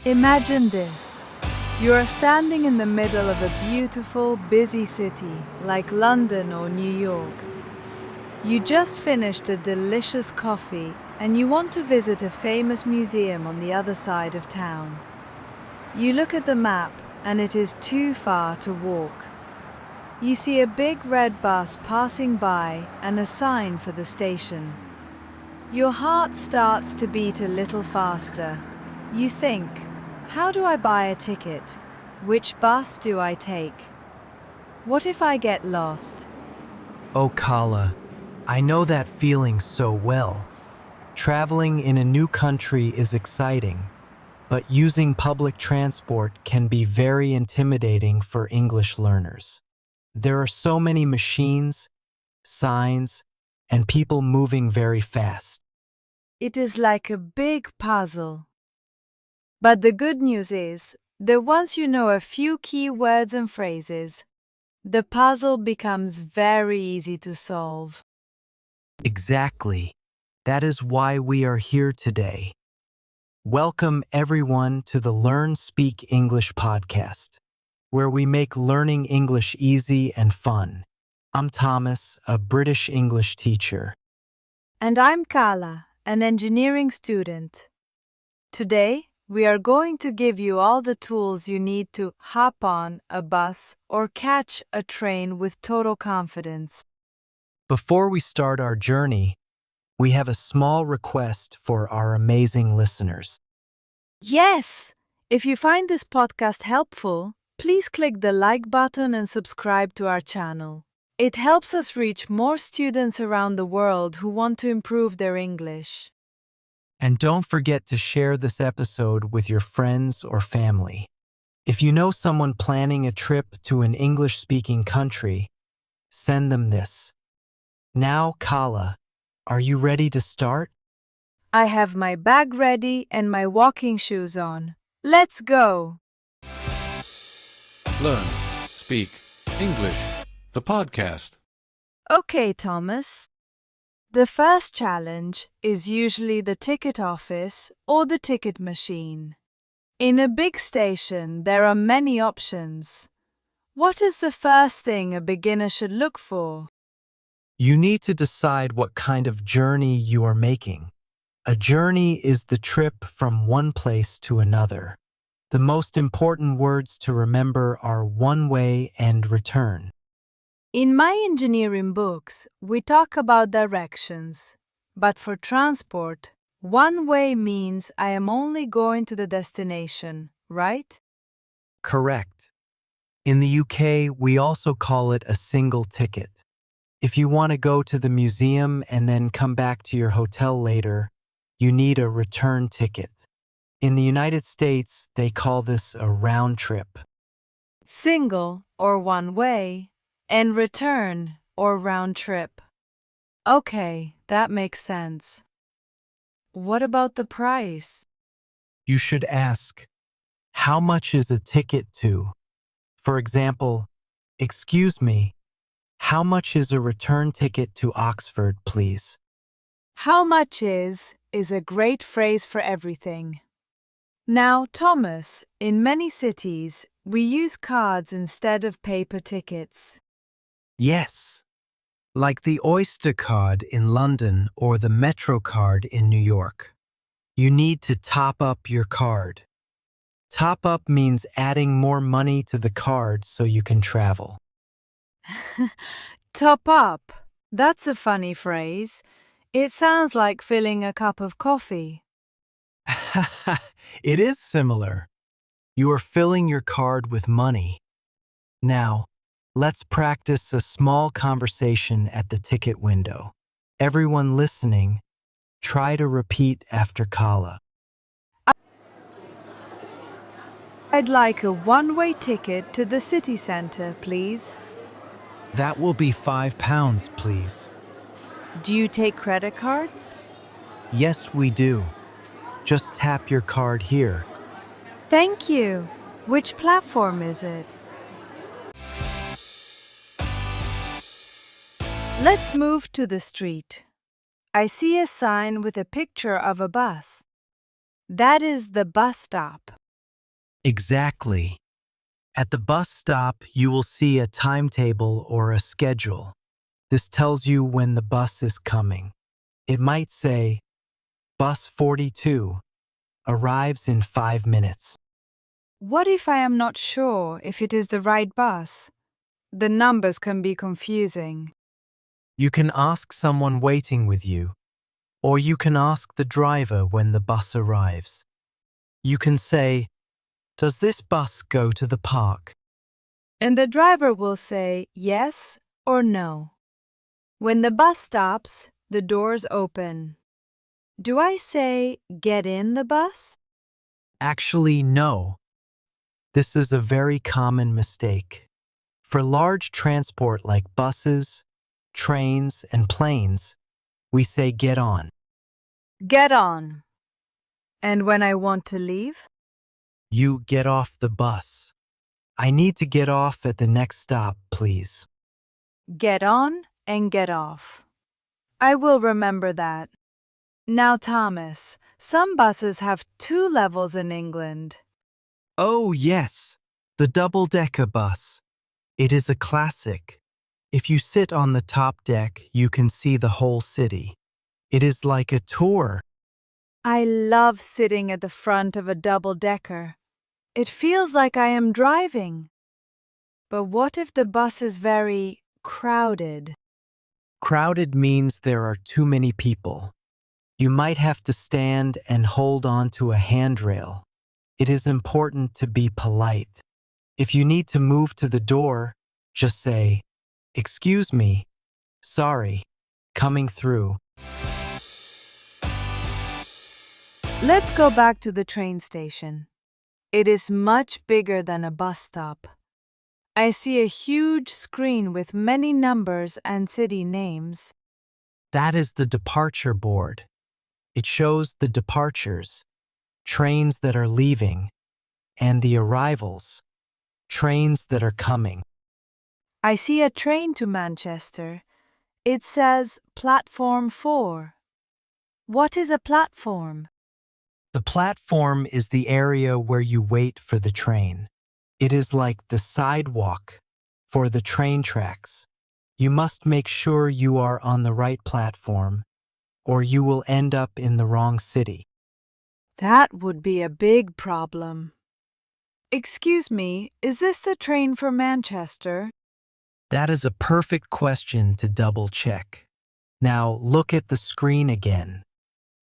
Imagine this. You are standing in the middle of a beautiful, busy city like London or New York. You just finished a delicious coffee and you want to visit a famous museum on the other side of town. You look at the map and it is too far to walk. You see a big red bus passing by and a sign for the station. Your heart starts to beat a little faster. You think, how do I buy a ticket? Which bus do I take? What if I get lost? Oh, Kala, I know that feeling so well. Traveling in a new country is exciting, but using public transport can be very intimidating for English learners. There are so many machines, signs, and people moving very fast. It is like a big puzzle. But the good news is that once you know a few key words and phrases, the puzzle becomes very easy to solve. Exactly. That is why we are here today. Welcome everyone to the Learn Speak English podcast, where we make learning English easy and fun. I'm Thomas, a British English teacher. And I'm Kala, an engineering student. Today, we are going to give you all the tools you need to hop on a bus or catch a train with total confidence. Before we start our journey, we have a small request for our amazing listeners. Yes! If you find this podcast helpful, please click the like button and subscribe to our channel. It helps us reach more students around the world who want to improve their English. And don't forget to share this episode with your friends or family. If you know someone planning a trip to an English-speaking country, send them this. Now, Kala, are you ready to start? I have my bag ready and my walking shoes on. Let's go! Learn, Speak, English, the podcast. Okay, Thomas. The first challenge is usually the ticket office or the ticket machine. In a big station, there are many options. What is the first thing a beginner should look for? You need to decide what kind of journey you are making. A journey is the trip from one place to another. The most important words to remember are one way and return. In my engineering books, we talk about directions. But for transport, one way means I am only going to the destination, right? Correct. In the UK, we also call it a single ticket. If you want to go to the museum and then come back to your hotel later, you need a return ticket. In the United States, they call this a round trip. Single or one way, and return or round trip. Okay, that makes sense. What about the price? You should ask, how much is a ticket to? For example, excuse me, how much is a return ticket to Oxford, please? How much is a great phrase for everything. Now, Thomas, in many cities, we use cards instead of paper tickets. Yes, like the Oyster card in London or the Metro card in New York. You need to top up your card. Top up means adding more money to the card so you can travel. Top up. That's a funny phrase. It sounds like filling a cup of coffee. It is similar. You are filling your card with money. Now, let's practice a small conversation at the ticket window. Everyone listening, try to repeat after Kala. I'd like a one-way ticket to the city center, please. That will be £5, please. Do you take credit cards? Yes, we do. Just tap your card here. Thank you. Which platform is it? Let's move to the street. I see a sign with a picture of a bus. That is the bus stop. Exactly. At the bus stop, you will see a timetable or a schedule. This tells you when the bus is coming. It might say, Bus 42 arrives in 5 minutes. What if I am not sure if it is the right bus? The numbers can be confusing. You can ask someone waiting with you, or you can ask the driver when the bus arrives. You can say, Does this bus go to the park? And the driver will say yes or no. When the bus stops, the doors open. Do I say get in the bus? Actually, no. This is a very common mistake. For large transport like buses, trains, and planes, we say get on. Get on. And when I want to leave? You get off the bus. I need to get off at the next stop, please. Get on and get off. I will remember that. Now, Thomas, some buses have 2 levels in England. Oh, yes, the double-decker bus. It is a classic. If you sit on the top deck, you can see the whole city. It is like a tour. I love sitting at the front of a double-decker. It feels like I am driving. But what if the bus is very crowded? Crowded means there are too many people. You might have to stand and hold on to a handrail. It is important to be polite. If you need to move to the door, just say, Excuse me, sorry, coming through. Let's go back to the train station. It is much bigger than a bus stop. I see a huge screen with many numbers and city names. That is the departure board. It shows the departures, trains that are leaving, and the arrivals, trains that are coming. I see a train to Manchester. It says Platform 4. What is a platform? The platform is the area where you wait for the train. It is like the sidewalk for the train tracks. You must make sure you are on the right platform, or you will end up in the wrong city. That would be a big problem. Excuse me, is this the train for Manchester? That is a perfect question to double check. Now look at the screen again.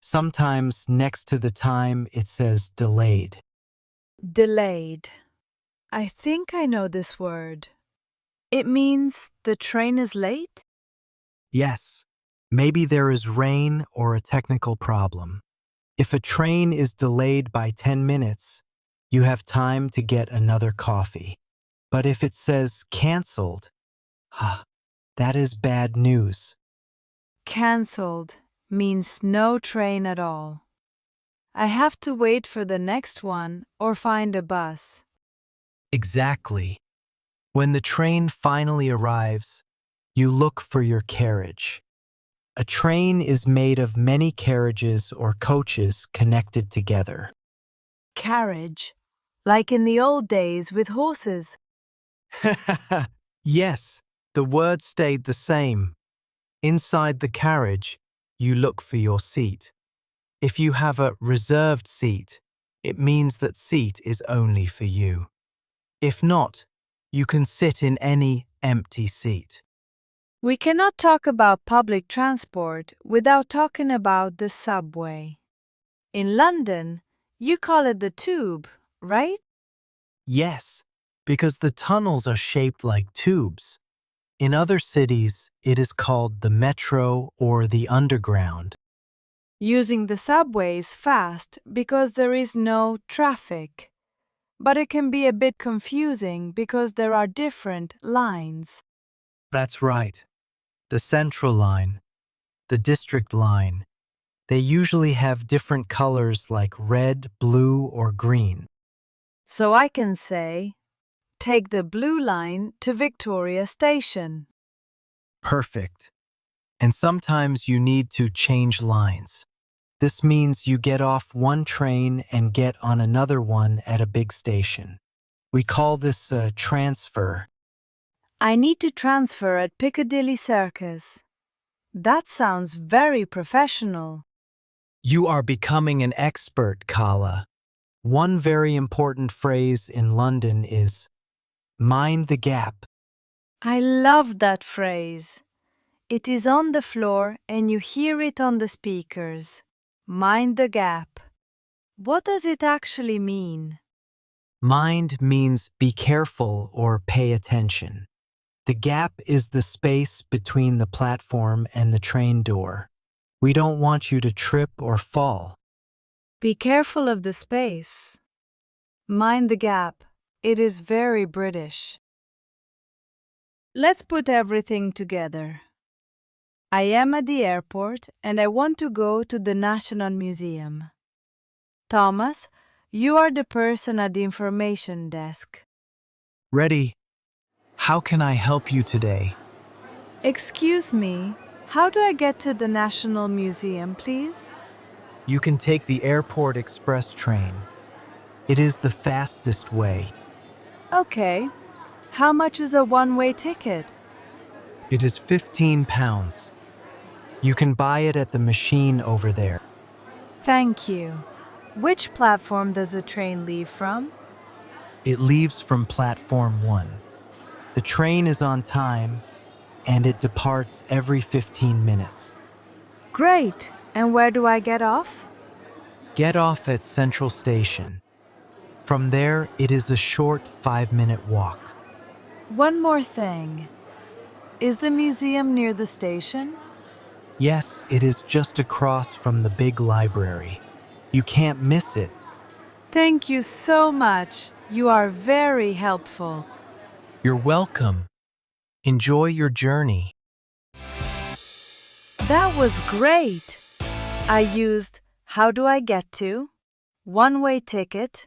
Sometimes next to the time it says delayed. Delayed. I think I know this word. It means the train is late? Yes, maybe there is rain or a technical problem. If a train is delayed by 10 minutes, you have time to get another coffee. But if it says canceled, that is bad news. Cancelled means no train at all. I have to wait for the next one or find a bus. Exactly. When the train finally arrives, you look for your carriage. A train is made of many carriages or coaches connected together. Carriage, like in the old days with horses. Yes, the word stayed the same. Inside the carriage, you look for your seat. If you have a reserved seat, it means that seat is only for you. If not, you can sit in any empty seat. We cannot talk about public transport without talking about the subway. In London, you call it the tube, right? Yes, because the tunnels are shaped like tubes. In other cities, it is called the metro or the underground. Using the subway is fast because there is no traffic. But it can be a bit confusing because there are different lines. That's right. The Central Line, the District Line, they usually have different colors like red, blue, or green. So I can say, take the blue line to Victoria Station. Perfect. And sometimes you need to change lines. This means you get off one train and get on another one at a big station. We call this a transfer. I need to transfer at Piccadilly Circus. That sounds very professional. You are becoming an expert, Kala. One very important phrase in London is mind the gap. I love that phrase. It is on the floor and you hear it on the speakers. Mind the gap. What does it actually mean? Mind means be careful or pay attention. The gap is the space between the platform and the train door. We don't want you to trip or fall. Be careful of the space. Mind the gap. It is very British. Let's put everything together. I am at the airport and I want to go to the National Museum. Thomas, you are the person at the information desk. Ready? How can I help you today? Excuse me, how do I get to the National Museum, please? You can take the Airport Express train. It is the fastest way. Okay. How much is a one-way ticket? It is £15. You can buy it at the machine over there. Thank you. Which platform does the train leave from? It leaves from platform 1. The train is on time and it departs every 15 minutes. Great. And where do I get off? Get off at Central Station. From there, it is a short 5-minute walk. One more thing. Is the museum near the station? Yes, it is just across from the big library. You can't miss it. Thank you so much. You are very helpful. You're welcome. Enjoy your journey. That was great. I used how do I get to, one-way ticket,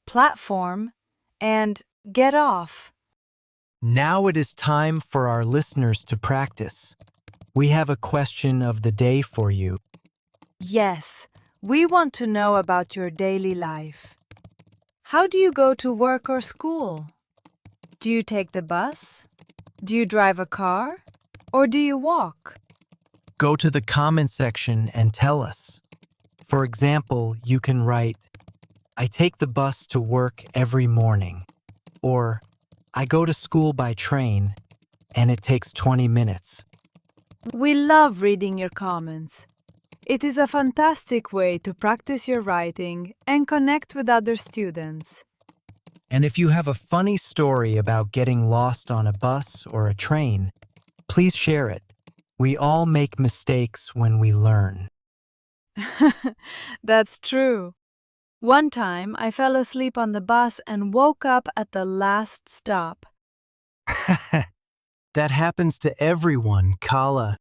platform, and get off. Now it is time for our listeners to practice. We have a question of the day for you. Yes, we want to know about your daily life. How do you go to work or school? Do you take the bus? Do you drive a car? Or do you walk? Go to the comment section and tell us. For example, you can write, I take the bus to work every morning. Or, I go to school by train and it takes 20 minutes. We love reading your comments. It is a fantastic way to practice your writing and connect with other students. And if you have a funny story about getting lost on a bus or a train, please share it. We all make mistakes when we learn. That's true. One time I fell asleep on the bus and woke up at the last stop. That happens to everyone, Kala.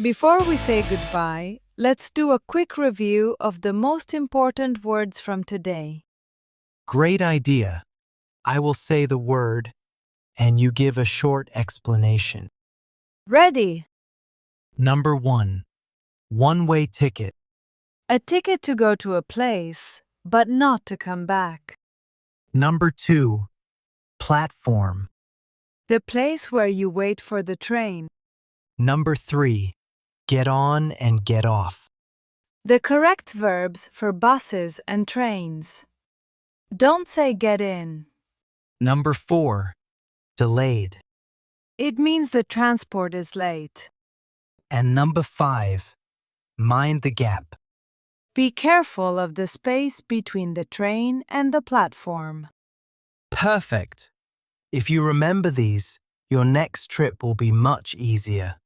Before we say goodbye, let's do a quick review of the most important words from today. Great idea. I will say the word, and you give a short explanation. Ready? Number 1. One-way ticket. A ticket to go to a place, but not to come back. Number 2. Platform. The place where you wait for the train. Number 3. Get on and get off. The correct verbs for buses and trains. Don't say get in. Number 4. Delayed. It means the transport is late. And number 5. Mind the gap. Be careful of the space between the train and the platform. Perfect. If you remember these, your next trip will be much easier.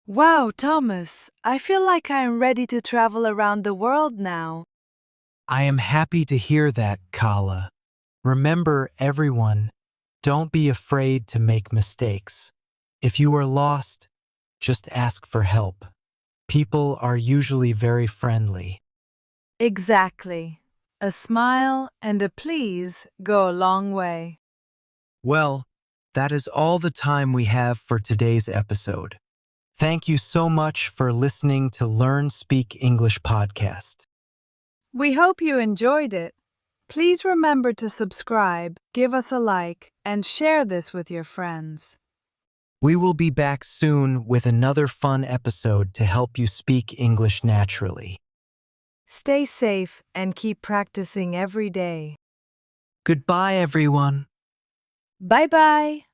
Wow, Thomas, I feel like I am ready to travel around the world now. I am happy to hear that, Kala. Remember, everyone, don't be afraid to make mistakes. If you are lost, just ask for help. People are usually very friendly. Exactly. A smile and a please go a long way. Well, that is all the time we have for today's episode. Thank you so much for listening to Learn Speak English podcast. We hope you enjoyed it. Please remember to subscribe, give us a like, and share this with your friends. We will be back soon with another fun episode to help you speak English naturally. Stay safe and keep practicing every day. Goodbye, everyone. Bye bye.